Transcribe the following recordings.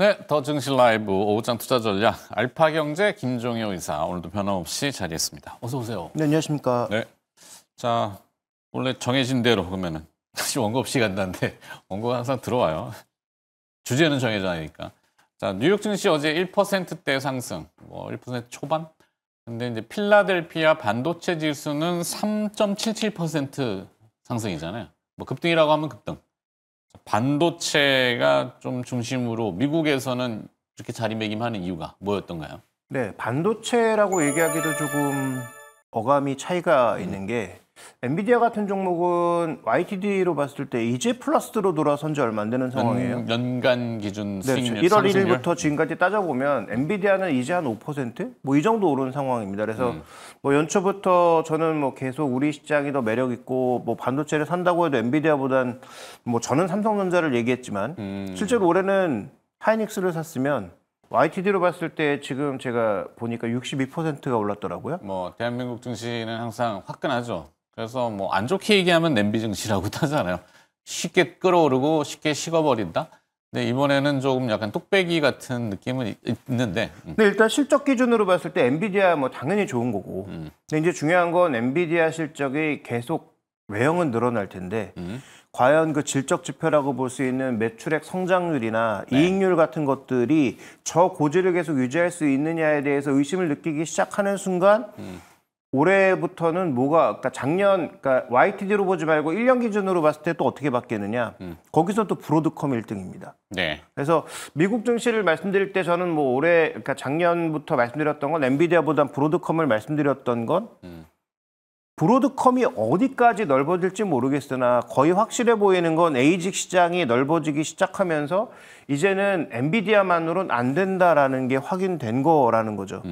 네, 더 증시 라이브 오후장 투자 전략 알파경제 김종효 이사 오늘도 변함없이 자리했습니다. 어서 오세요. 네, 안녕하십니까. 네, 자 원래 정해진 대로 그러면은 다시 원고 없이 간다는데 원고가 항상 들어와요. 주제는 정해져 있으니까. 자, 뉴욕 증시 어제 1%대 상승, 1% 초반. 근데 이제 필라델피아 반도체 지수는 3.77% 상승이잖아요. 뭐 급등이라고 하면 급등. 반도체가 좀 중심으로 미국에서는 이렇게 자리매김하는 이유가 뭐였던가요? 네, 반도체라고 얘기하기도 조금 어감이 차이가 있는 게 엔비디아 같은 종목은 YTD로 봤을 때 이제 플러스로 돌아선 지 얼마 안 되는 상황이에요. 연간 기준 네, 수익률 1월 상승률? 1일부터 지금까지 따져보면 엔비디아는 이제 한 5%? 뭐 이 정도 오른 상황입니다. 그래서 뭐 연초부터 저는 뭐 계속 우리 시장이 더 매력 있고 뭐 반도체를 산다고 해도 엔비디아보단 뭐 저는 삼성전자를 얘기했지만 실제로 올해는 하이닉스를 샀으면 YTD로 봤을 때 지금 제가 보니까 62%가 올랐더라고요. 뭐 대한민국 증시는 항상 화끈하죠. 그래서 뭐 안 좋게 얘기하면 냄비 증시라고 하잖아요. 쉽게 끌어오르고 쉽게 식어버린다. 근데 이번에는 조금 약간 뚝배기 같은 느낌은 있는데. 근데 일단 실적 기준으로 봤을 때 엔비디아 뭐 당연히 좋은 거고. 근데 이제 중요한 건 엔비디아 실적이 계속 외형은 늘어날 텐데 과연 그 질적 지표라고 볼 수 있는 매출액 성장률이나 이익률 같은 것들이 저 고지를 계속 유지할 수 있느냐에 대해서 의심을 느끼기 시작하는 순간 올해부터는 그러니까 작년, 그러니까 YTD로 보지 말고 1년 기준으로 봤을 때 또 어떻게 바뀌느냐. 거기서 또 브로드컴 1등입니다. 네. 그래서 미국 증시를 말씀드릴 때 저는 뭐 그러니까 작년부터 말씀드렸던 건 엔비디아보단 브로드컴을 말씀드렸던 건 브로드컴이 어디까지 넓어질지 모르겠으나 거의 확실해 보이는 건 에이직 시장이 넓어지기 시작하면서 이제는 엔비디아만으로는 안 된다라는 게 확인된 거라는 거죠.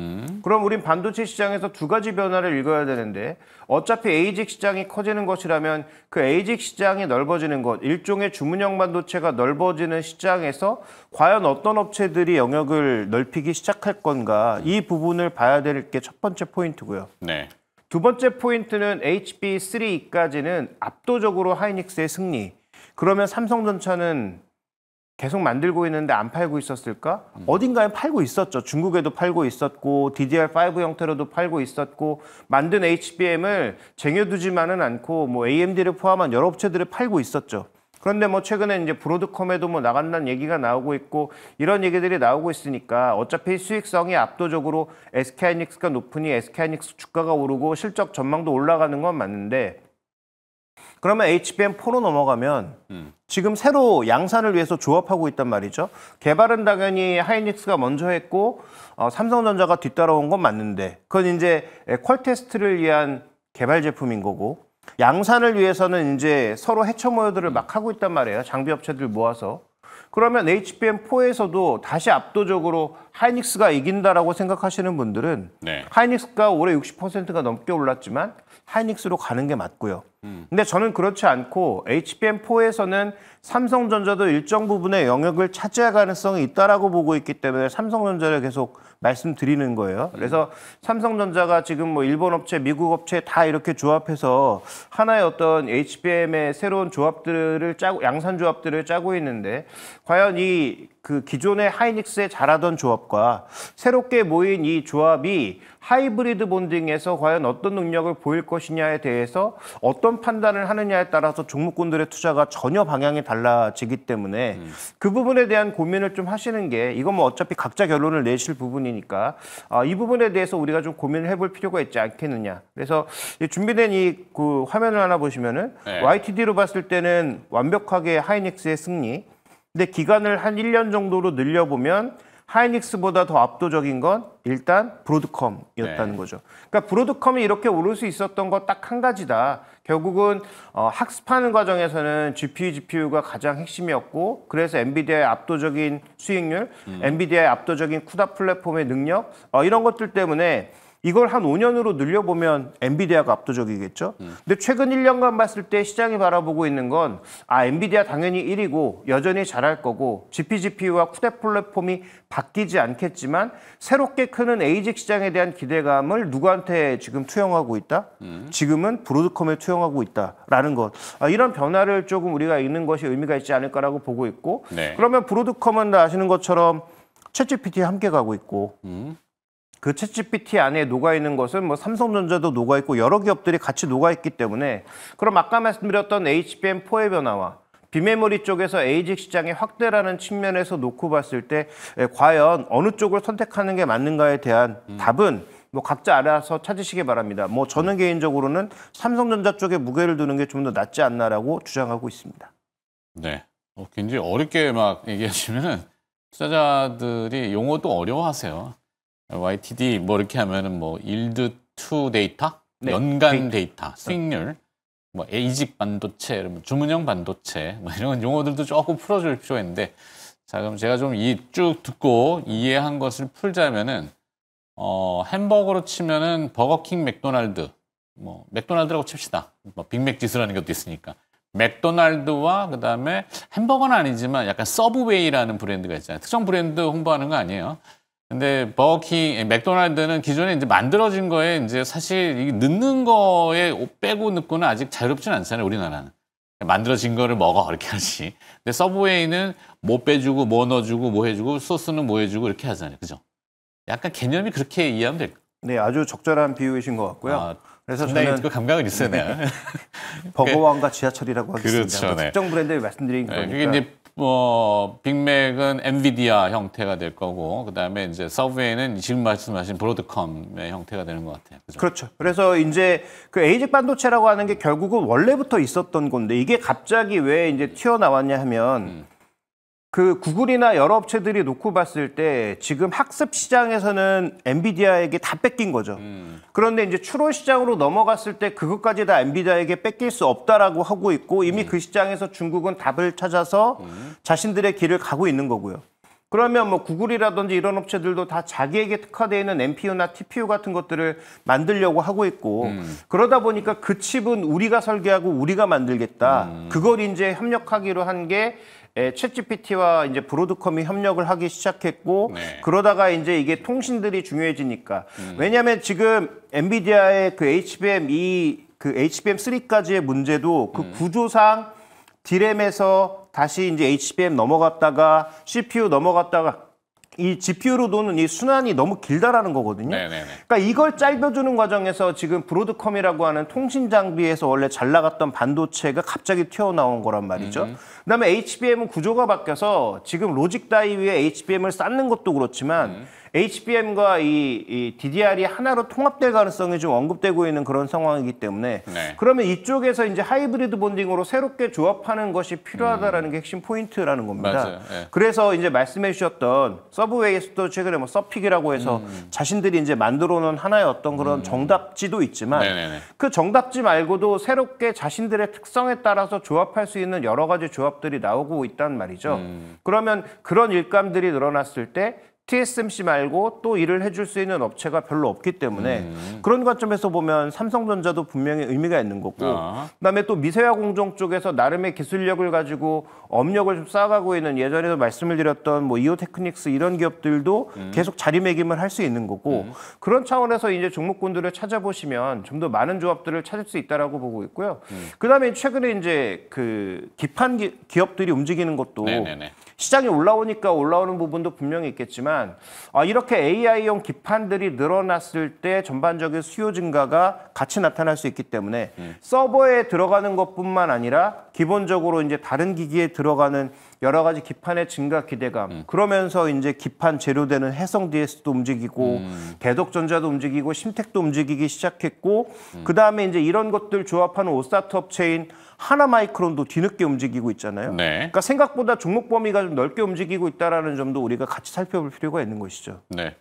그럼 우린 반도체 시장에서 두 가지 변화를 읽어야 되는데 어차피 에이직 시장이 커지는 것이라면 그 에이직 시장이 넓어지는 것, 일종의 주문형 반도체가 넓어지는 시장에서 과연 어떤 업체들이 영역을 넓히기 시작할 건가 이 부분을 봐야 될 게 첫 번째 포인트고요. 네. 두 번째 포인트는 HB3까지는 압도적으로 하이닉스의 승리. 그러면 삼성전자는 계속 만들고 있는데 안 팔고 있었을까? 어딘가에 팔고 있었죠. 중국에도 팔고 있었고 DDR5 형태로도 팔고 있었고 만든 HBM을 쟁여두지만은 않고 뭐 AMD를 포함한 여러 업체들을 팔고 있었죠. 그런데 뭐 최근에 이제 브로드컴에도 뭐 나간다는 얘기가 나오고 있고 이런 얘기들이 나오고 있으니까 어차피 수익성이 압도적으로 SK하이닉스가 높으니 SK하이닉스 주가가 오르고 실적 전망도 올라가는 건 맞는데 그러면 HBM4로 넘어가면 지금 새로 양산을 위해서 조합하고 있단 말이죠. 개발은 당연히 하이닉스가 먼저 했고 삼성전자가 뒤따라온 건 맞는데 그건 이제 퀄테스트를 위한 개발 제품인 거고 양산을 위해서는 이제 서로 해처 모여들을 막 하고 있단 말이에요. 장비 업체들 모아서. 그러면 HBM4에서도 다시 압도적으로 하이닉스가 이긴다라고 생각하시는 분들은 하이닉스가 올해 60%가 넘게 올랐지만 하이닉스로 가는 게 맞고요. 근데 저는 그렇지 않고 HBM4에서는 삼성전자도 일정 부분의 영역을 차지할 가능성이 있다라고 보고 있기 때문에 삼성전자를 계속 말씀드리는 거예요. 그래서 삼성전자가 지금 뭐 일본 업체, 미국 업체 다 이렇게 조합해서 하나의 어떤 HBM의 새로운 조합들을 양산 조합들을 짜고 있는데 과연 그 기존의 하이닉스에 잘하던 조합과 새롭게 모인 이 조합이 하이브리드 본딩에서 과연 어떤 능력을 보일 것이냐에 대해서 어떤 판단을 하느냐에 따라서 종목군들의 투자가 전혀 방향이 달라지기 때문에 그 부분에 대한 고민을 좀 하시는 게 이건 뭐 어차피 각자 결론을 내실 부분이니까 이 부분에 대해서 우리가 좀 고민을 해볼 필요가 있지 않겠느냐. 그래서 준비된 그 화면을 하나 보시면은 YTD로 봤을 때는 완벽하게 하이닉스의 승리. 근데 기간을 한 1년 정도로 늘려보면 하이닉스보다 더 압도적인 건 일단 브로드컴이었다는 거죠. 그러니까 브로드컴이 이렇게 오를 수 있었던 거 딱 한 가지다. 결국은 학습하는 과정에서는 GPU가 가장 핵심이었고 그래서 엔비디아의 압도적인 수익률, 엔비디아의 압도적인 쿠다 플랫폼의 능력 이런 것들 때문에 이걸 한 5년으로 늘려보면 엔비디아가 압도적이겠죠. 근데 최근 1년간 봤을 때 시장이 바라보고 있는 건 엔비디아 당연히 1위고 여전히 잘할 거고 GPGPU와 쿠데 플랫폼이 바뀌지 않겠지만 새롭게 크는 에이직 시장에 대한 기대감을 누구한테 지금 투영하고 있다? 지금은 브로드컴에 투영하고 있다라는 것. 이런 변화를 조금 우리가 읽는 것이 의미가 있지 않을까라고 보고 있고 네. 그러면 브로드컴은 다 아시는 것처럼 챗GPT에 함께 가고 있고 그 챗GPT 안에 녹아있는 것은 뭐 삼성전자도 녹아있고 여러 기업들이 같이 녹아있기 때문에 그럼 아까 말씀드렸던 HBM4의 변화와 비메모리 쪽에서 에이직 시장의 확대라는 측면에서 놓고 봤을 때 과연 어느 쪽을 선택하는 게 맞는가에 대한 답은 뭐 각자 알아서 찾으시기 바랍니다. 뭐 저는 개인적으로는 삼성전자 쪽에 무게를 두는 게 좀 더 낫지 않나라고 주장하고 있습니다. 네. 굉장히 어렵게 막 얘기하시면은 투자자들이 용어도 어려워하세요. YTD 뭐 이렇게 하면은 뭐 일드 투 데이터, 네, 연간 데이터, 수익률, 뭐 에이직 반도체, 주문형 반도체 뭐 이런 용어들도 조금 풀어줄 필요가 있는데 자 그럼 제가 좀 쭉 듣고 이해한 것을 풀자면은 햄버거로 치면은 버거킹, 맥도날드, 뭐 맥도날드라고 칩시다. 뭐 빅맥 지수라는 것도 있으니까. 맥도날드와 그다음에 햄버거는 아니지만 약간 서브웨이라는 브랜드가 있잖아요. 특정 브랜드 홍보하는 거 아니에요. 근데 버거킹, 맥도날드는 기존에 이제 만들어진 거에 이제 사실 이 넣는 거에 빼고 넣고는 아직 자유롭지는 않잖아요, 우리나라는. 만들어진 거를 먹어 이렇게 하지. 근데 서브웨이는 뭐 빼주고 뭐 넣어주고 뭐 해주고 소스는 뭐 해주고 이렇게 하잖아요, 그죠? 약간 개념이 그렇게 이해하면 될 거예요. 네, 아주 적절한 비유이신 것 같고요. 그래서 저는 그 감각은 있어요, 내가. 버거왕과 지하철이라고 하겠습니다. 그렇죠, 네. 특정 브랜드를 말씀드린 네, 거니까. 그게 이제 빅맥은 엔비디아 형태가 될 거고, 그다음에 이제 서브웨이는 지금 말씀하신 브로드컴의 형태가 되는 것 같아요. 그죠? 그렇죠. 그래서 이제 그 에이직 반도체라고 하는 게 결국은 원래부터 있었던 건데 이게 갑자기 왜 이제 튀어나왔냐 하면 그 구글이나 여러 업체들이 놓고 봤을 때 지금 학습 시장에서는 엔비디아에게 다 뺏긴 거죠. 그런데 이제 추론 시장으로 넘어갔을 때 그것까지 다 엔비디아에게 뺏길 수 없다라고 하고 있고 이미 그 시장에서 중국은 답을 찾아서 자신들의 길을 가고 있는 거고요. 그러면 뭐 구글이라든지 이런 업체들도 다 자기에게 특화되어 있는 NPU나 TPU 같은 것들을 만들려고 하고 있고 그러다 보니까 그 칩은 우리가 설계하고 우리가 만들겠다. 그걸 이제 협력하기로 한 게 챗GPT와 이제 브로드컴이 협력을 하기 시작했고 네. 그러다가 이제 이게 통신들이 중요해지니까 왜냐하면 지금 엔비디아의 그 그 HBM3까지의 문제도 그 구조상 D램에서 다시 이제 HBM 넘어갔다가 CPU 넘어갔다가 이 GPU로 도는 이 순환이 너무 길다라는 거거든요. 네네네. 그러니까 이걸 짧아주는 과정에서 지금 브로드컴이라고 하는 통신 장비에서 원래 잘 나갔던 반도체가 갑자기 튀어나온 거란 말이죠. 그다음에 HBM은 구조가 바뀌어서 지금 로직 다이 위에 HBM을 쌓는 것도 그렇지만 HBM과 이 DDR이 하나로 통합될 가능성이 좀 언급되고 있는 그런 상황이기 때문에 네. 그러면 이쪽에서 이제 하이브리드 본딩으로 새롭게 조합하는 것이 필요하다라는 게 핵심 포인트라는 겁니다. 맞아요. 네. 그래서 이제 말씀해 주셨던 서브웨이에서도 최근에 뭐 서픽이라고 해서 자신들이 이제 만들어 놓은 하나의 어떤 그런 정답지도 있지만 네네네. 그 정답지 말고도 새롭게 자신들의 특성에 따라서 조합할 수 있는 여러 가지 조합들이 나오고 있단 말이죠. 그러면 그런 일감들이 늘어났을 때 TSMC 말고 또 일을 해줄 수 있는 업체가 별로 없기 때문에 그런 관점에서 보면 삼성전자도 분명히 의미가 있는 거고 그다음에 또 미세화 공정 쪽에서 나름의 기술력을 가지고 업력을 좀 쌓아가고 있는 예전에도 말씀을 드렸던 뭐 이오테크닉스 이런 기업들도 계속 자리매김을 할 수 있는 거고 그런 차원에서 이제 종목군들을 찾아보시면 좀 더 많은 조합들을 찾을 수 있다라고 보고 있고요. 그다음에 최근에 이제 그 기판 기업들이 움직이는 것도 네네네. 시장이 올라오니까 올라오는 부분도 분명히 있겠지만 이렇게 AI용 기판들이 늘어났을 때 전반적인 수요 증가가 같이 나타날 수 있기 때문에 서버에 들어가는 것뿐만 아니라 기본적으로 이제 다른 기기에 들어가는 여러 가지 기판의 증가 기대감 그러면서 이제 기판 재료되는 해성 DS도 움직이고 대덕전자도 움직이고 심텍도 움직이기 시작했고 그 다음에 이제 이런 것들 조합하는 오사트 업체인 하나마이크론도 뒤늦게 움직이고 있잖아요. 네. 그러니까 생각보다 종목 범위가 좀 넓게 움직이고 있다라는 점도 우리가 같이 살펴볼 필요가 있는 것이죠. 네.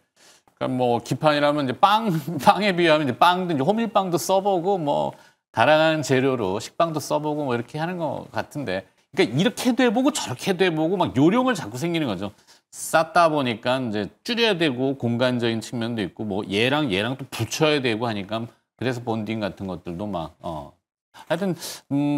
그러니까 뭐 기판이라면 이제 빵에 비하면 이제 빵도 이제 호밀빵도 써보고 뭐 다양한 재료로 식빵도 써보고 뭐 이렇게 하는 것 같은데, 그러니까 이렇게도 해보고 저렇게도 해보고 막 요령을 자꾸 생기는 거죠. 쌌다 보니까 이제 줄여야 되고 공간적인 측면도 있고 뭐 얘랑 또 붙여야 되고 하니까 그래서 본딩 같은 것들도 막 하여튼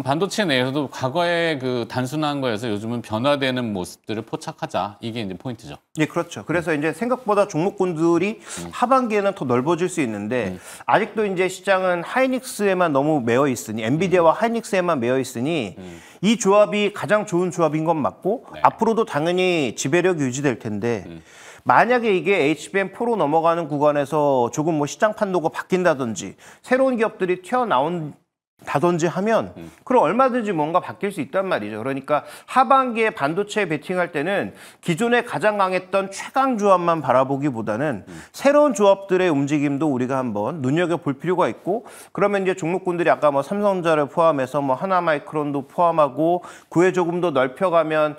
반도체 내에서도 과거에 그 단순한 거에서 요즘은 변화되는 모습들을 포착하자. 이게 이제 포인트죠. 예, 그렇죠. 그래서 이제 생각보다 종목군들이 하반기에는 더 넓어질 수 있는데 아직도 이제 시장은 하이닉스에만 너무 매여 있으니 엔비디아와 하이닉스에만 매여 있으니 이 조합이 가장 좋은 조합인 건 맞고 네. 앞으로도 당연히 지배력이 유지될 텐데 만약에 이게 HBM4로 넘어가는 구간에서 조금 뭐 시장 판도가 바뀐다든지 새로운 기업들이 튀어나온다든지 하면 그럼 얼마든지 뭔가 바뀔 수 있단 말이죠. 그러니까 하반기에 반도체에 베팅할 때는 기존에 가장 강했던 최강 조합만 바라보기보다는 새로운 조합들의 움직임도 우리가 한번 눈여겨볼 필요가 있고 그러면 이제 종목군들이 아까 뭐 삼성전자를 포함해서 뭐 하나마이크론도 포함하고 구에 조금 더 넓혀가면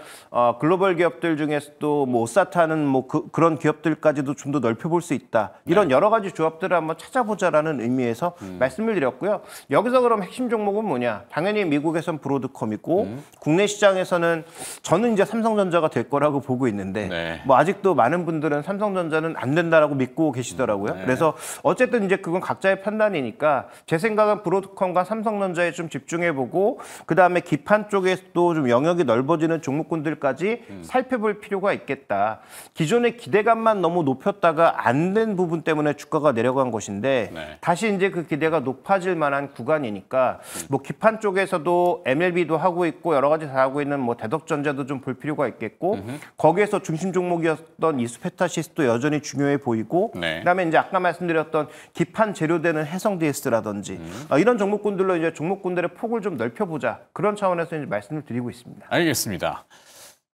글로벌 기업들 중에서도 뭐 오사타는 뭐 그런 기업들까지도 좀 더 넓혀볼 수 있다. 이런 여러 가지 조합들을 한번 찾아보자라는 의미에서 말씀을 드렸고요. 여기서 그럼 핵심 종목은 뭐냐? 당연히 미국에선 브로드컴이고 국내 시장에서는 저는 이제 삼성전자가 될 거라고 보고 있는데 네. 뭐 아직도 많은 분들은 삼성전자는 안 된다라고 믿고 계시더라고요. 네. 그래서 어쨌든 이제 그건 각자의 판단이니까 제 생각은 브로드컴과 삼성전자에 좀 집중해보고 그 다음에 기판 쪽에서도 좀 영역이 넓어지는 종목군들까지 살펴볼 필요가 있겠다. 기존의 기대감만 너무 높였다가 안 된 부분 때문에 주가가 내려간 것인데 네. 다시 이제 그 기대가 높아질 만한 구간이니까 뭐 기판 쪽에서도 MLB도 하고 있고 여러 가지 다 하고 있는 뭐 대덕전자도 좀 볼 필요가 있겠고 거기에서 중심 종목이었던 이수페타시스도 여전히 중요해 보이고 네. 그다음에 이제 아까 말씀드렸던 기판 재료되는 해성 DS라든지 이런 종목군들로 이제 종목군들의 폭을 좀 넓혀보자 그런 차원에서 이제 말씀을 드리고 있습니다. 알겠습니다.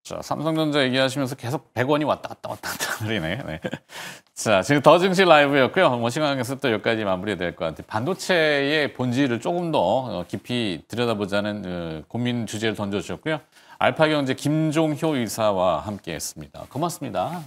자, 삼성전자 얘기하시면서 계속 100원이 왔다 갔다 그러네. 네. 자, 지금 더 증시 라이브였고요. 뭐 시간 관계에서 또 여기까지 마무리될 것 같아요. 반도체의 본질을 조금 더 깊이 들여다보자는 고민 주제를 던져주셨고요. 알파경제 김종효 이사와 함께했습니다. 고맙습니다.